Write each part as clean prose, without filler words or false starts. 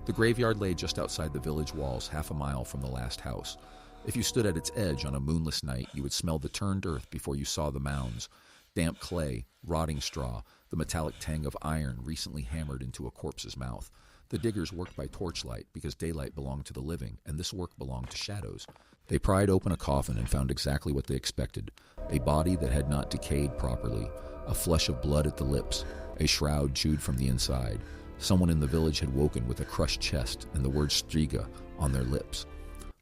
The graveyard lay just outside the village walls, half a mile from the last house. If you stood at its edge on a moonless night, you would smell the turned earth before you saw the mounds. Damp clay, rotting straw, the metallic tang of iron recently hammered into a corpse's mouth. The diggers worked by torchlight because daylight belonged to the living, and this work belonged to shadows. They pried open a coffin and found exactly what they expected: a body that had not decayed properly, a flush of blood at the lips, a shroud chewed from the inside. Someone in the village had woken with a crushed chest and the word striga on their lips.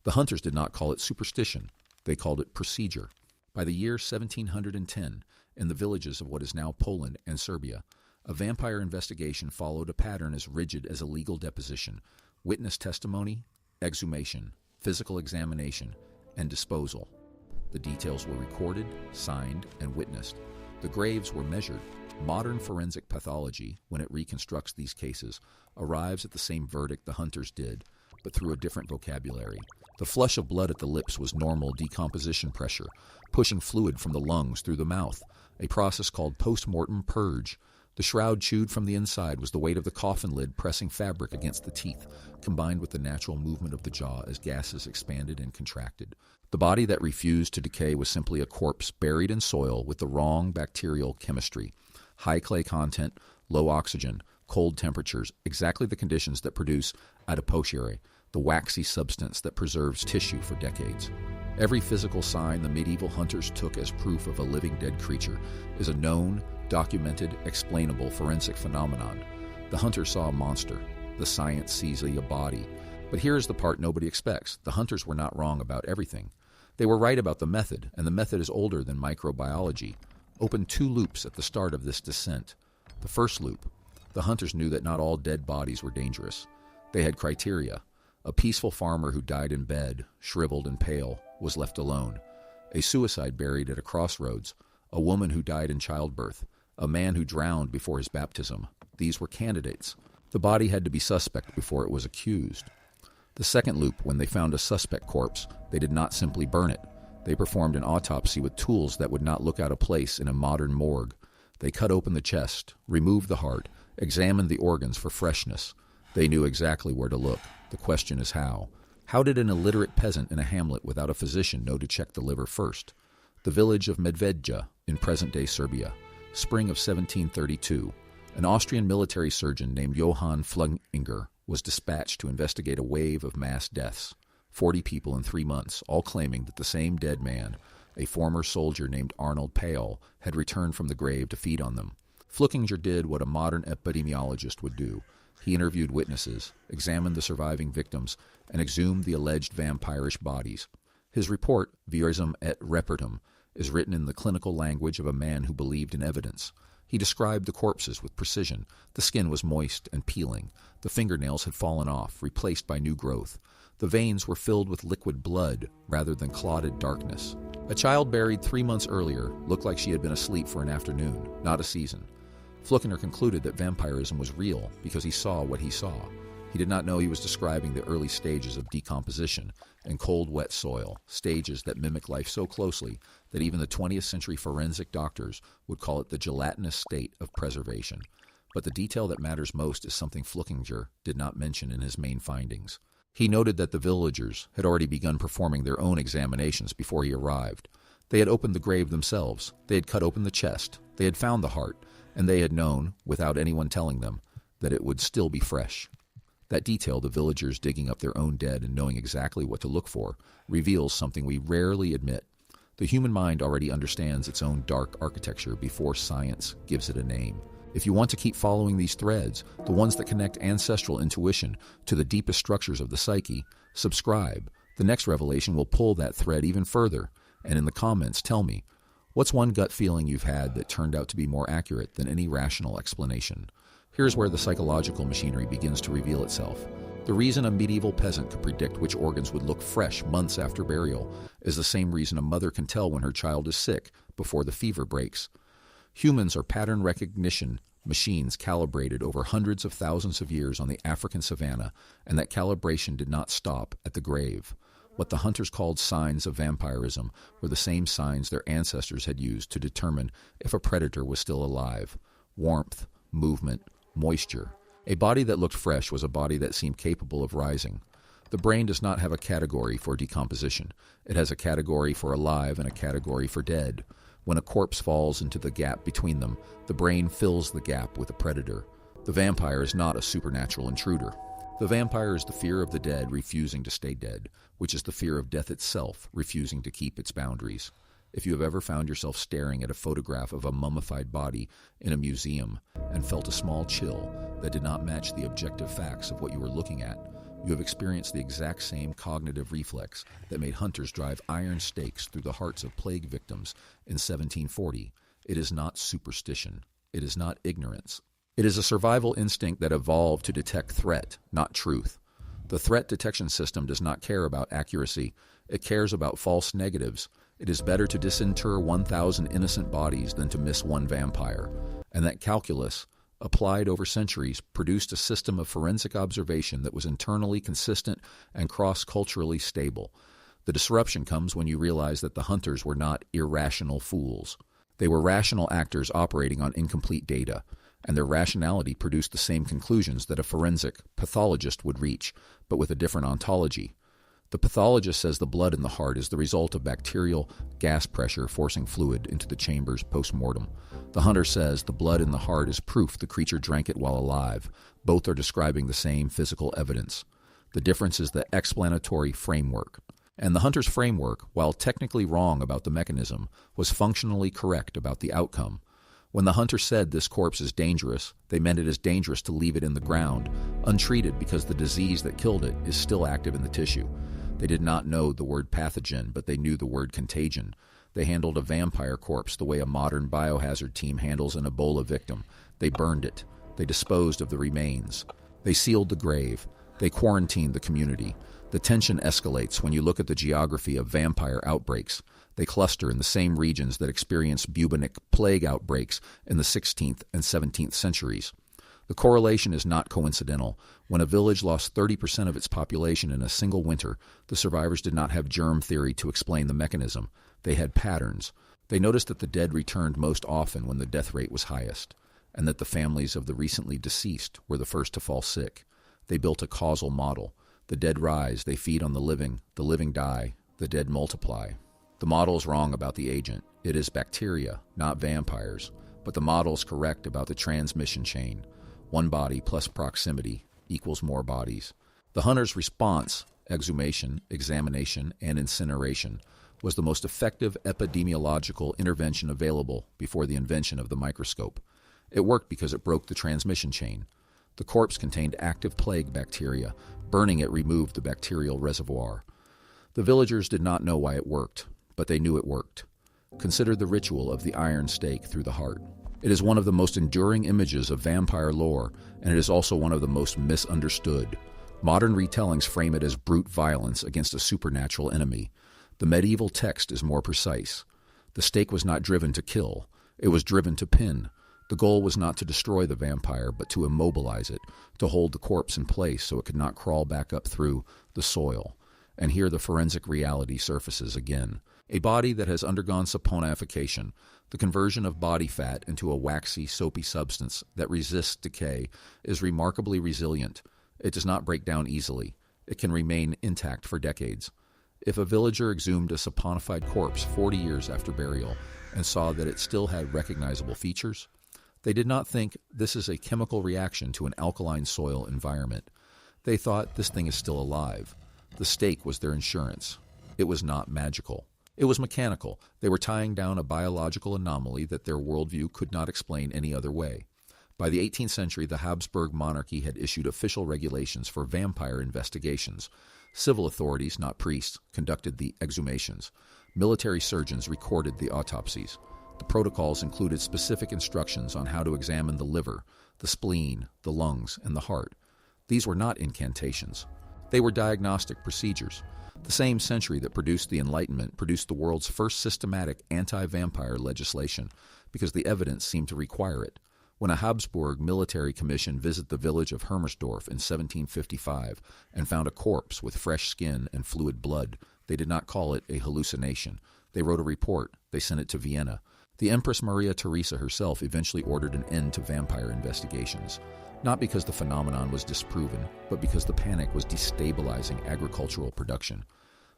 The hunters did not call it superstition. They called it procedure. By the year 1710, in the villages of what is now Poland and Serbia, a vampire investigation followed a pattern as rigid as a legal deposition: witness testimony, exhumation, physical examination, and disposal. The details were recorded, signed, and witnessed. The graves were measured. Modern forensic pathology, when it reconstructs these cases, arrives at the same verdict the hunters did, but through a different vocabulary. The flush of blood at the lips was normal decomposition pressure, pushing fluid from the lungs through the mouth, a process called post-mortem purge. The shroud chewed from the inside was the weight of the coffin lid pressing fabric against the teeth, combined with the natural movement of the jaw as gases expanded and contracted. The body that refused to decay was simply a corpse buried in soil with the wrong bacterial chemistry: high clay content, low oxygen, cold temperatures, exactly the conditions that produce adipocere, the waxy substance that preserves tissue for decades. Every physical sign the medieval hunters took as proof of a living dead creature is a known, documented, explainable forensic phenomenon. The hunter saw a monster. The science sees a body. But here is the part nobody expects. The hunters were not wrong about everything. They were right about the method, and the method is older than microbiology. Open 2 loops at the start of this descent. The first loop: the hunters knew that not all dead bodies were dangerous. They had criteria. A peaceful farmer who died in bed, shriveled and pale, was left alone. A suicide buried at a crossroads. A woman who died in childbirth. A man who drowned before his baptism. These were candidates. The body had to be suspect before it was accused. The second loop: when they found a suspect corpse, they did not simply burn it. They performed an autopsy with tools that would not look out of place in a modern morgue. They cut open the chest, removed the heart, examined the organs for freshness. They knew exactly where to look. The question is how. How did an illiterate peasant in a hamlet without a physician know to check the liver first? The village of Medvedja in present-day Serbia. Spring of 1732. An Austrian military surgeon named Johann Fluginger was dispatched to investigate a wave of mass deaths. 40 people in 3 months, all claiming that the same dead man, a former soldier named Arnold Pale, had returned from the grave to feed on them. Fluginger did what a modern epidemiologist would do. He interviewed witnesses, examined the surviving victims, and exhumed the alleged vampirish bodies. His report, Virsum et Repertum, is written in the clinical language of a man who believed in evidence. He described the corpses with precision. The skin was moist and peeling. The fingernails had fallen off, replaced by new growth. The veins were filled with liquid blood rather than clotted darkness. A child buried 3 months earlier looked like she had been asleep for an afternoon, not a season. Fluginger concluded that vampirism was real because he saw what he saw. He did not know he was describing the early stages of decomposition and cold, wet soil, stages that mimic life so closely that even the 20th century forensic doctors would call it the gelatinous state of preservation. But the detail that matters most is something Fluginger did not mention in his main findings. He noted that the villagers had already begun performing their own examinations before he arrived. They had opened the grave themselves. They had cut open the chest. They had found the heart. And they had known, without anyone telling them, that it would still be fresh. That detail, the villagers digging up their own dead and knowing exactly what to look for, reveals something we rarely admit. The human mind already understands its own dark architecture before science gives it a name. If you want to keep following these threads, the ones that connect ancestral intuition to the deepest structures of the psyche, subscribe. The next revelation will pull that thread even further. And in the comments, tell me, what's one gut feeling you've had that turned out to be more accurate than any rational explanation? Here's where the psychological machinery begins to reveal itself. The reason a medieval peasant could predict which organs would look fresh months after burial is the same reason a mother can tell when her child is sick before the fever breaks. Humans are pattern recognition machines calibrated over hundreds of thousands of years on the African savanna, and that calibration did not stop at the grave. What the hunters called signs of vampirism were the same signs their ancestors had used to determine if a predator was still alive: warmth, movement, moisture. A body that looked fresh was a body that seemed capable of rising. The brain does not have a category for decomposition. It has a category for alive and a category for dead. When a corpse falls into the gap between them, the brain fills the gap with a predator. The vampire is not a supernatural intruder. The vampire is the fear of the dead refusing to stay dead, which is the fear of death itself refusing to keep its boundaries. If you have ever found yourself staring at a photograph of a mummified body in a museum and felt a small chill that did not match the objective facts of what you were looking at, you have experienced the exact same cognitive reflex that made hunters drive iron stakes through the hearts of plague victims in 1740. It is not superstition. It is not ignorance. It is a survival instinct that evolved to detect threat, not truth. The threat detection system does not care about accuracy. It cares about false negatives. It is better to disinter 1,000 innocent bodies than to miss one vampire. And that calculus, applied over centuries, produced a system of forensic observation that was internally consistent and cross-culturally stable. The disruption comes when you realize that the hunters were not irrational fools. They were rational actors operating on incomplete data, and their rationality produced the same conclusions that a forensic pathologist would reach, but with a different ontology. The pathologist says the blood in the heart is the result of bacterial gas pressure forcing fluid into the chambers post-mortem. The hunter says the blood in the heart is proof the creature drank it while alive. Both are describing the same physical evidence. The difference is the explanatory framework. And the hunter's framework, while technically wrong about the mechanism, was functionally correct about the outcome. When the hunter said this corpse is dangerous, they meant it is dangerous to leave it in the ground, untreated because the disease that killed it is still active in the tissue. They did not know the word pathogen, but they knew the word contagion. They handled a vampire corpse the way a modern biohazard team handles an Ebola victim. They burned it. They disposed of the remains. They sealed the grave. They quarantined the community. The tension escalates when you look at the geography of vampire outbreaks. They cluster in the same regions that experienced bubonic plague outbreaks in the 16th and 17th centuries. The correlation is not coincidental. When a village lost 30% of its population in a single winter, the survivors did not have germ theory to explain the mechanism. They had patterns. They noticed that the dead returned most often when the death rate was highest, and that the families of the recently deceased were the first to fall sick. They built a causal model. The dead rise, they feed on the living die, the dead multiply. The model is wrong about the agent. It is bacteria, not vampires. But the model is correct about the transmission chain. One body plus proximity equals more bodies. The hunter's response, exhumation, examination, and incineration, was the most effective epidemiological intervention available before the invention of the microscope. It worked because it broke the transmission chain. The corpse contained active plague bacteria. Burning it removed the bacterial reservoir. The villagers did not know why it worked, but they knew it worked. Consider the ritual of the iron stake through the heart. It is one of the most enduring images of vampire lore, and it is also one of the most misunderstood. Modern retellings frame it as brute violence against a supernatural enemy. The medieval text is more precise. The stake was not driven to kill. It was driven to pin. The goal was not to destroy the vampire, but to immobilize it, to hold the corpse in place so it could not crawl back up through the soil. And here the forensic reality surfaces again. A body that has undergone saponification, the conversion of body fat into a waxy, soapy substance that resists decay, is remarkably resilient. It does not break down easily. It can remain intact for decades. If a villager exhumed a saponified corpse 40 years after burial and saw that it still had recognizable features, they did not think this is a chemical reaction to an alkaline soil environment. They thought this thing is still alive. The stake was their insurance. It was not magical. It was mechanical. They were tying down a biological anomaly that their worldview could not explain any other way. By the 18th century, the Habsburg monarchy had issued official regulations for vampire investigations. Civil authorities, not priests, conducted the exhumations. Military surgeons recorded the autopsies. The protocols included specific instructions on how to examine the liver, the spleen, the lungs, and the heart. These were not incantations. They were diagnostic procedures. The same century that produced the Enlightenment produced the world's first systematic anti-vampire legislation because the evidence seemed to require it. When a Habsburg military commission visited the village of Hermersdorf in 1755 and found a corpse with fresh skin and fluid blood, they did not call it a hallucination. They wrote a report. They sent it to Vienna. The Empress Maria Theresa herself eventually ordered an end to vampire investigations. not because the phenomenon was disproven, but because the panic was destabilizing agricultural production.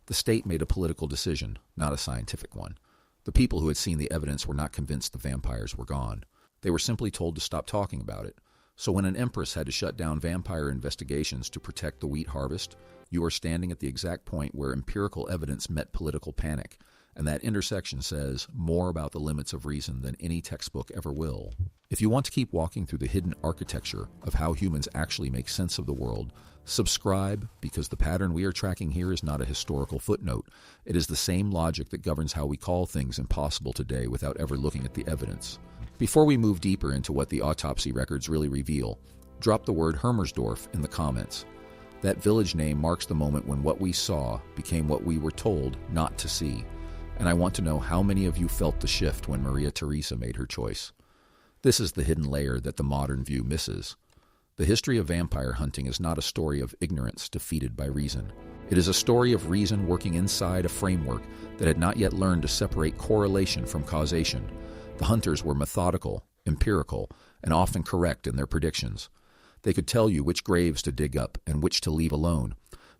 The state made a political decision, not a scientific one. The people who had seen the evidence were not convinced the vampires were gone. They were simply told to stop talking about it. So when an empress had to shut down vampire investigations to protect the wheat harvest, you are standing at the exact point where empirical evidence met political panic, and that intersection says more about the limits of reason than any textbook ever will. If you want to keep walking through the hidden architecture of how humans actually make sense of the world, subscribe, because the pattern we are tracking here is not a historical footnote. It is the same logic that governs how we call things impossible today without ever looking at the evidence. Before we move deeper into what the autopsy records really reveal, drop the word Hermersdorf in the comments. That village name marks the moment when what we saw became what we were told not to see. And I want to know how many of you felt the shift when Maria Theresa made her choice. This is the hidden layer that the modern view misses. The history of vampire hunting is not a story of ignorance defeated by reason. It is a story of reason working inside a framework that had not yet learned to separate correlation from causation. The hunters were methodical, empirical, and often correct in their predictions. They could tell you which graves to dig up and which to leave alone.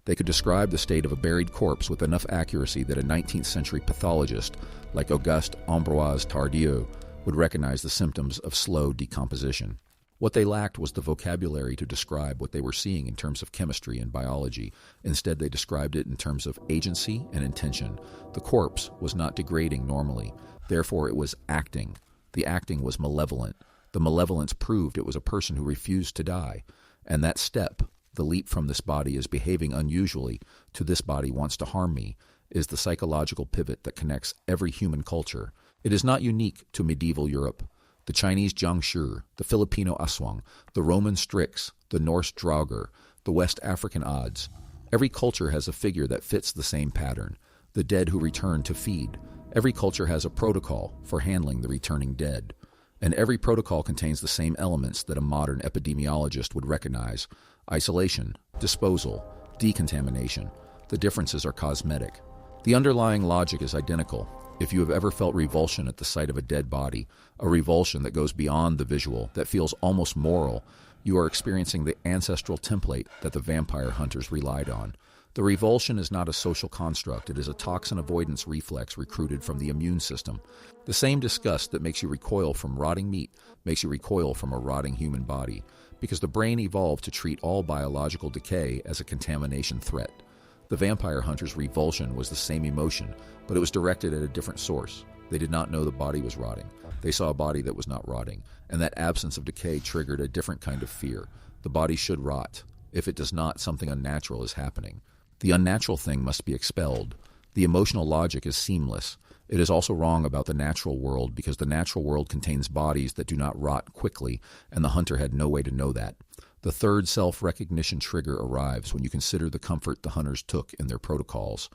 They could describe the state of a buried corpse with enough accuracy that a 19th century pathologist like Auguste Ambroise Tardieu would recognize the symptoms of slow decomposition. What they lacked was the vocabulary to describe what they were seeing in terms of chemistry and biology. Instead, they described it in terms of agency and intention. The corpse was not degrading normally. Therefore, it was acting. The acting was malevolent. The malevolence proved it was a person who refused to die. And that step, the leap from this body is behaving unusually to this body wants to harm me, is the psychological pivot that connects every human culture. It is not unique to medieval Europe. The Chinese Jiangshi, the Filipino Aswang, the Roman Strix, the Norse Draugr, the West African Odds. Every culture has a figure that fits the same pattern, the dead who return to feed. Every culture has a protocol for handling the returning dead. And every protocol contains the same elements that a modern epidemiologist would recognize: isolation, disposal, decontamination. The differences are cosmetic. The underlying logic is identical. If you have ever felt revulsion at the sight of a dead body, a revulsion that goes beyond the visual, that feels almost moral, you are experiencing the ancestral template that the vampire hunters relied on. The revulsion is not a social construct. It is a toxin avoidance reflex recruited from the immune system. The same disgust that makes you recoil from rotting meat makes you recoil from a rotting human body, because the brain evolved to treat all biological decay as a contamination threat. The vampire hunter's revulsion was the same emotion, but it was directed at a different source. They did not know the body was rotting. They saw a body that was not rotting, and that absence of decay triggered a different kind of fear. The body should rot. If it does not, something unnatural is happening. The unnatural thing must be expelled. The emotional logic is seamless. It is also wrong about the natural world because the natural world contains bodies that do not rot quickly, and the hunter had no way to know that. The third self-recognition trigger arrives when you consider the comfort the hunters took in their protocols.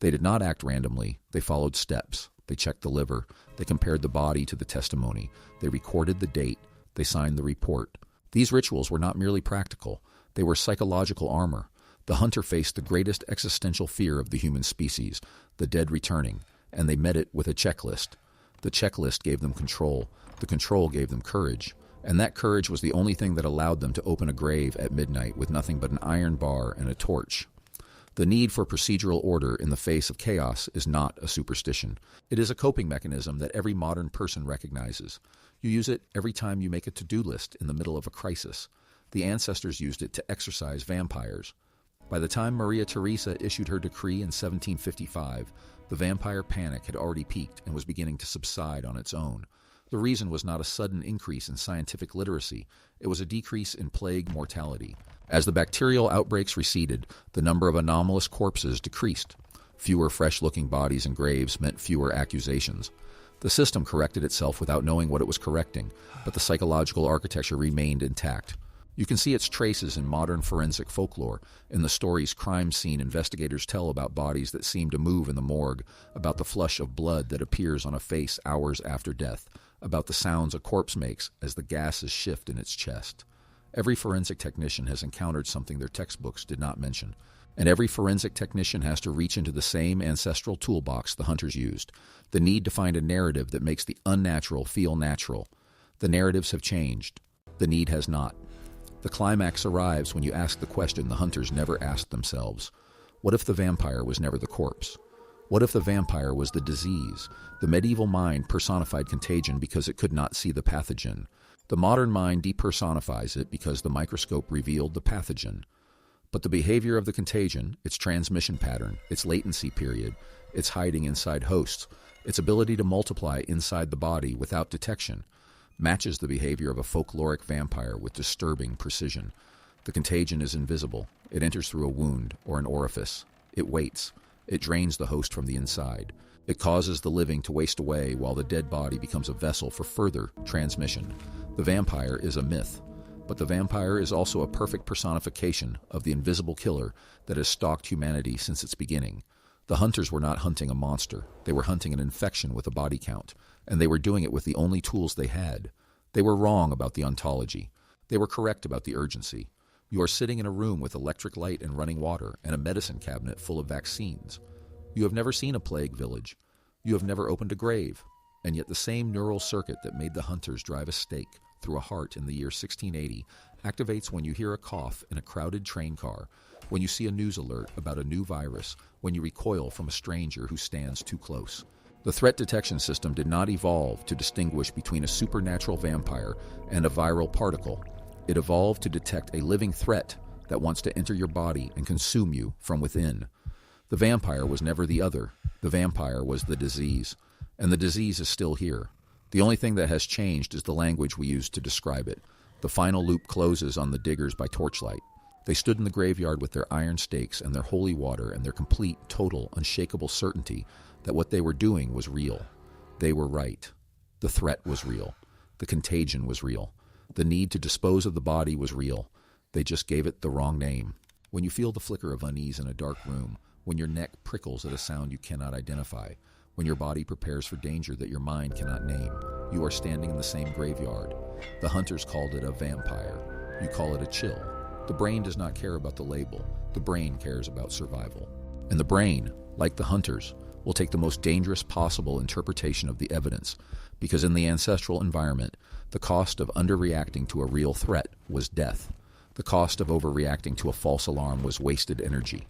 They did not act randomly. They followed steps. They checked the liver. They compared the body to the testimony. They recorded the date. They signed the report. These rituals were not merely practical. They were psychological armor. The hunter faced the greatest existential fear of the human species, the dead returning, and they met it with a checklist. The checklist gave them control. The control gave them courage. And that courage was the only thing that allowed them to open a grave at midnight with nothing but an iron bar and a torch. The need for procedural order in the face of chaos is not a superstition. It is a coping mechanism that every modern person recognizes. You use it every time you make a to-do list in the middle of a crisis. The ancestors used it to exorcise vampires. By the time Maria Theresa issued her decree in 1755, the vampire panic had already peaked and was beginning to subside on its own. The reason was not a sudden increase in scientific literacy. It was a decrease in plague mortality. As the bacterial outbreaks receded, the number of anomalous corpses decreased. Fewer fresh-looking bodies and graves meant fewer accusations. The system corrected itself without knowing what it was correcting, but the psychological architecture remained intact. You can see its traces in modern forensic folklore, in the stories crime scene investigators tell about bodies that seem to move in the morgue, about the flush of blood that appears on a face hours after death, about the sounds a corpse makes as the gases shift in its chest. Every forensic technician has encountered something their textbooks did not mention, and every forensic technician has to reach into the same ancestral toolbox the hunters used, the need to find a narrative that makes the unnatural feel natural. The narratives have changed. The need has not. The climax arrives when you ask the question the hunters never asked themselves. What if the vampire was never the corpse? What if the vampire was the disease? The medieval mind personified contagion because it could not see the pathogen. The modern mind depersonifies it because the microscope revealed the pathogen. But the behavior of the contagion, its transmission pattern, its latency period, its hiding inside hosts, its ability to multiply inside the body without detection, matches the behavior of a folkloric vampire with disturbing precision. The contagion is invisible. It enters through a wound or an orifice. It waits. It drains the host from the inside. It causes the living to waste away while the dead body becomes a vessel for further transmission. The vampire is a myth, but the vampire is also a perfect personification of the invisible killer that has stalked humanity since its beginning. The hunters were not hunting a monster. They were hunting an infection with a body count, and they were doing it with the only tools they had. They were wrong about the ontology. They were correct about the urgency. You are sitting in a room with electric light and running water and a medicine cabinet full of vaccines. You have never seen a plague village. You have never opened a grave. And yet the same neural circuit that made the hunters drive a stake through a heart in the year 1680 activates when you hear a cough in a crowded train car, when you see a news alert about a new virus, when you recoil from a stranger who stands too close. The threat detection system did not evolve to distinguish between a supernatural vampire and a viral particle. It evolved to detect a living threat that wants to enter your body and consume you from within. The vampire was never the other. The vampire was the disease. And the disease is still here. The only thing that has changed is the language we use to describe it. The final loop closes on the diggers by torchlight. They stood in the graveyard with their iron stakes and their holy water and their complete, total, unshakable certainty that what they were doing was real. They were right. The threat was real. The contagion was real. The need to dispose of the body was real. They just gave it the wrong name. When you feel the flicker of unease in a dark room, when your neck prickles at a sound you cannot identify, when your body prepares for danger that your mind cannot name, you are standing in the same graveyard. The hunters called it a vampire. You call it a chill. The brain does not care about the label. The brain cares about survival. And the brain, like the hunters, will take the most dangerous possible interpretation of the evidence, because in the ancestral environment, the cost of underreacting to a real threat was death. The cost of overreacting to a false alarm was wasted energy.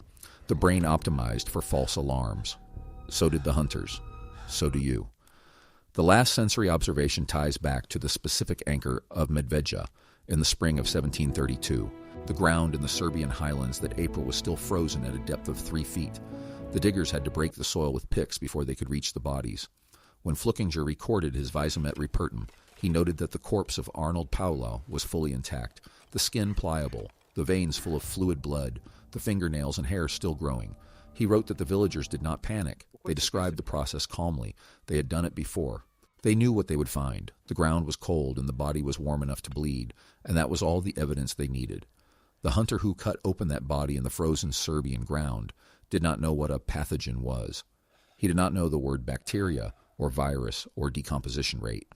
The brain optimized for false alarms. So did the hunters. So do you. The last sensory observation ties back to the specific anchor of Medvedja in the spring of 1732, the ground in the Serbian highlands that April was still frozen at a depth of 3 feet. The diggers had to break the soil with picks before they could reach the bodies. When Flukinger recorded his Visomet Repertum, he noted that the corpse of Arnold Paulau was fully intact, the skin pliable, the veins full of fluid blood, the fingernails and hair still growing. He wrote that the villagers did not panic. They described the process calmly. They had done it before. They knew what they would find. The ground was cold and the body was warm enough to bleed, and that was all the evidence they needed. The hunter who cut open that body in the frozen Serbian ground did not know what a pathogen was. He did not know the word bacteria or virus or decomposition rate.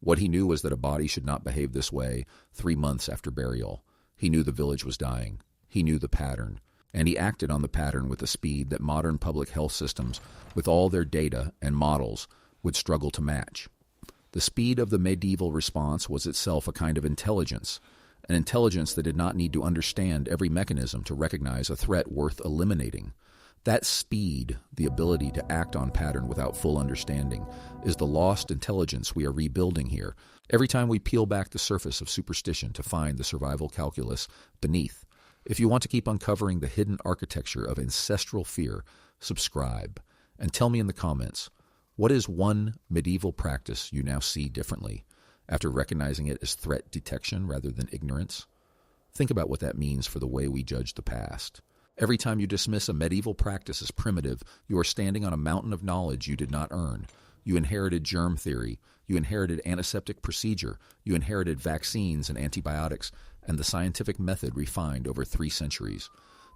What he knew was that a body should not behave this way 3 months after burial. He knew the village was dying. He knew the pattern. And he acted on the pattern with a speed that modern public health systems, with all their data and models, would struggle to match. The speed of the medieval response was itself a kind of intelligence, an intelligence that did not need to understand every mechanism to recognize a threat worth eliminating. That speed, the ability to act on pattern without full understanding, is the lost intelligence we are rebuilding here, every time we peel back the surface of superstition to find the survival calculus beneath. If you want to keep uncovering the hidden architecture of ancestral fear, subscribe, and tell me in the comments, what is one medieval practice you now see differently, after recognizing it as threat detection rather than ignorance? Think about what that means for the way we judge the past. Every time you dismiss a medieval practice as primitive, you are standing on a mountain of knowledge you did not earn. You inherited germ theory. You inherited antiseptic procedure. You inherited vaccines and antibiotics, and the scientific method refined over 3 centuries.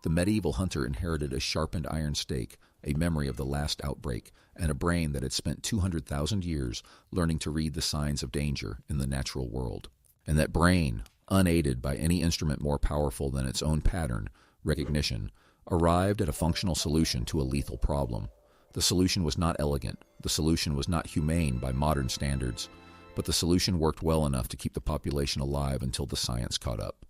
The medieval hunter inherited a sharpened iron stake, a memory of the last outbreak, and a brain that had spent 200,000 years learning to read the signs of danger in the natural world. And that brain, unaided by any instrument more powerful than its own pattern, recognition, arrived at a functional solution to a lethal problem. The solution was not elegant. The solution was not humane by modern standards. But the solution worked well enough to keep the population alive until the science caught up.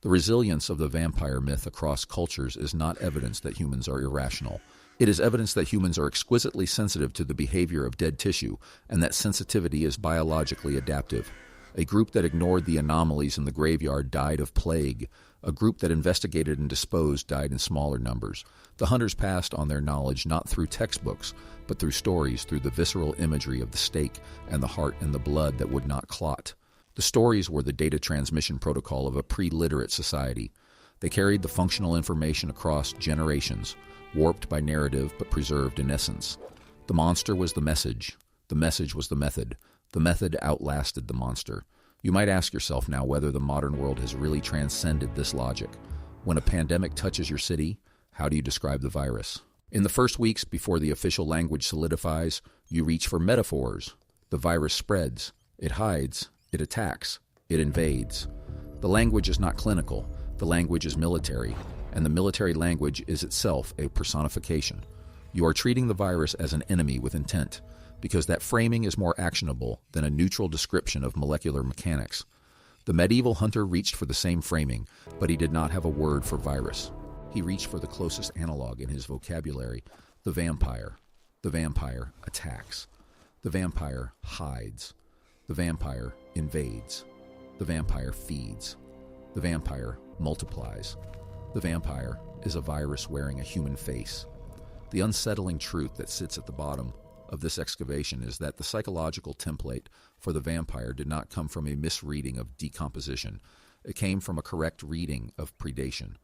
The resilience of the vampire myth across cultures is not evidence that humans are irrational. It is evidence that humans are exquisitely sensitive to the behavior of dead tissue, and that sensitivity is biologically adaptive. A group that ignored the anomalies in the graveyard died of plague. A group that investigated and disposed died in smaller numbers. The hunters passed on their knowledge not through textbooks, but through stories, through the visceral imagery of the stake and the heart and the blood that would not clot. The stories were the data transmission protocol of a pre-literate society. They carried the functional information across generations, warped by narrative but preserved in essence. The monster was the message. The message was the method. The method outlasted the monster. You might ask yourself now whether the modern world has really transcended this logic. When a pandemic touches your city, how do you describe the virus? In the first weeks before the official language solidifies, you reach for metaphors. The virus spreads. It hides. It attacks. It invades. The language is not clinical. The language is military, and the military language is itself a personification. You are treating the virus as an enemy with intent, because that framing is more actionable than a neutral description of molecular mechanics. The medieval hunter reached for the same framing, but he did not have a word for virus. He reached for the closest analog in his vocabulary, the vampire. The vampire attacks. The vampire hides. The vampire invades. The vampire feeds. The vampire multiplies. The vampire is a virus wearing a human face. The unsettling truth that sits at the bottom of this excavation is that the psychological template for the vampire did not come from a misreading of decomposition. It came from a correct reading of predation.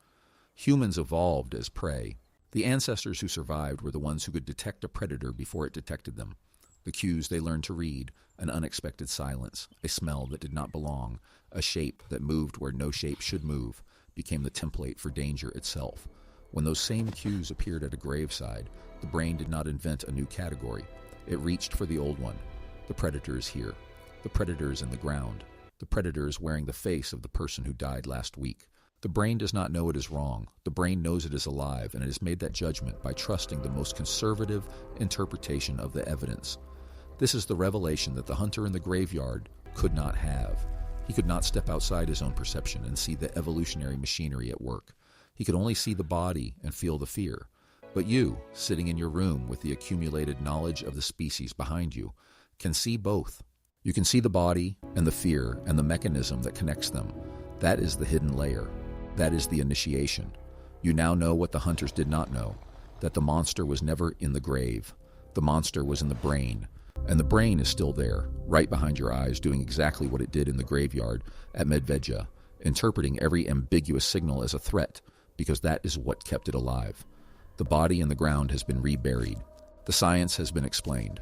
Humans evolved as prey. The ancestors who survived were the ones who could detect a predator before it detected them. The cues they learned to read, an unexpected silence, a smell that did not belong, a shape that moved where no shape should move, became the template for danger itself. When those same cues appeared at a graveside, the brain did not invent a new category. It reached for the old one. The predator is here. The predator is in the ground. The predator is wearing the face of the person who died last week. The brain does not know it is wrong. The brain knows it is alive, and it has made that judgment by trusting the most conservative interpretation of the evidence. This is the revelation that the hunter in the graveyard could not have. He could not step outside his own perception and see the evolutionary machinery at work. He could only see the body and feel the fear. But you, sitting in your room with the accumulated knowledge of the species behind you, can see both. You can see the body and the fear and the mechanism that connects them. That is the hidden layer. That is the initiation. You now know what the hunters did not know, that the monster was never in the grave. The monster was in the brain. And the brain is still there, right behind your eyes, doing exactly what it did in the graveyard at Medvedja, interpreting every ambiguous signal as a threat, because that is what kept it alive. The body in the ground has been reburied. The science has been explained,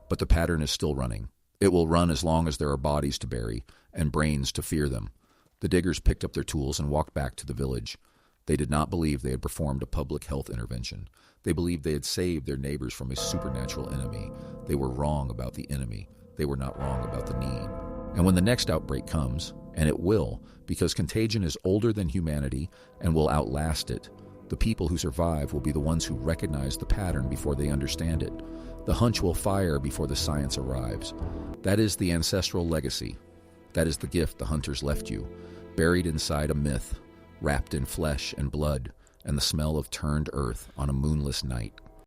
but the pattern is still running. It will run as long as there are bodies to bury and brains to fear them. The diggers picked up their tools and walked back to the village. They did not believe they had performed a public health intervention. They believed they had saved their neighbors from a supernatural enemy. They were wrong about the enemy. They were not wrong about the need. And when the next outbreak comes, and it will, because contagion is older than humanity and will outlast it, the people who survive will be the ones who recognize the pattern before they understand it. The hunch will fire before the science arrives. That is the ancestral legacy. That is the gift the hunters left you, buried inside a myth, wrapped in flesh and blood, and the smell of turned earth on a moonless night.